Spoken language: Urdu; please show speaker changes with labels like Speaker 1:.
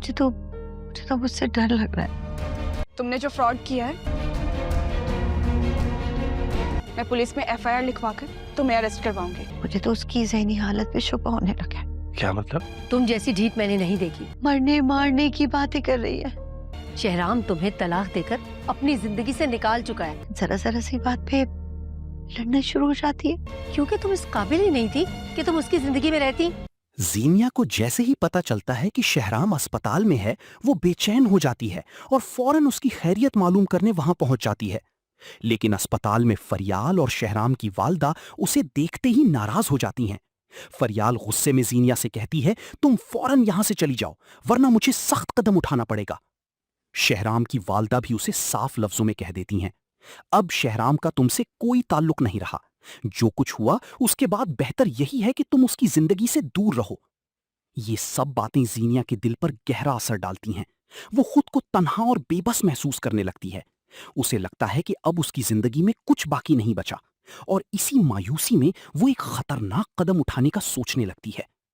Speaker 1: مجھے تو مجھ سے ڈر لگ رہا ہے.
Speaker 2: تم نے جو فراڈ کیا ہے، میں پولیس میں FIR لکھوا کر تمہیں اریسٹ کرواؤں گی.
Speaker 1: مجھے تو اس کی ذہنی حالت پہ شبہ ہونے لگا ہے.
Speaker 3: کیا مطلب؟
Speaker 4: تم جیسی ڈھیٹ میں نے نہیں دیکھی.
Speaker 1: مرنے مارنے کی باتیں کر رہی ہے.
Speaker 4: شہرام تمہیں طلاق دے کر اپنی زندگی سے نکال چکا ہے
Speaker 1: ذرا سی بات پہ لڑنا شروع ہو جاتی ہے.
Speaker 4: کیونکہ تم اس قابل ہی نہیں تھی کہ تم اس کی زندگی میں رہتی.
Speaker 5: زینیا کو جیسے ہی پتا چلتا ہے کہ شہرام اسپتال میں ہے وہ بے چین ہو جاتی ہے اور فوراً اس کی خیریت معلوم کرنے وہاں پہنچ جاتی ہے. لیکن اسپتال میں فریال اور شہرام کی والدہ اسے دیکھتے ہی ناراض ہو جاتی ہیں. فریال غصے میں زینیا سے کہتی ہے تم فوراً یہاں سے چلی جاؤ ورنہ مجھے سخت قدم اٹھانا پڑے گا. شہرام کی والدہ بھی اسے صاف لفظوں میں کہہ دیتی ہیں اب شہرام کا تم سے کوئی تعلق نہیں رہا. جو کچھ ہوا اس کے بعد بہتر یہی ہے کہ تم اس کی زندگی سے دور رہو. یہ سب باتیں زینیا کے دل پر گہرا اثر ڈالتی ہیں. وہ خود کو تنہا اور بے بس محسوس کرنے لگتی ہے. اسے لگتا ہے کہ اب اس کی زندگی میں کچھ باقی نہیں بچا اور اسی مایوسی میں وہ ایک خطرناک قدم اٹھانے کا سوچنے لگتی ہے.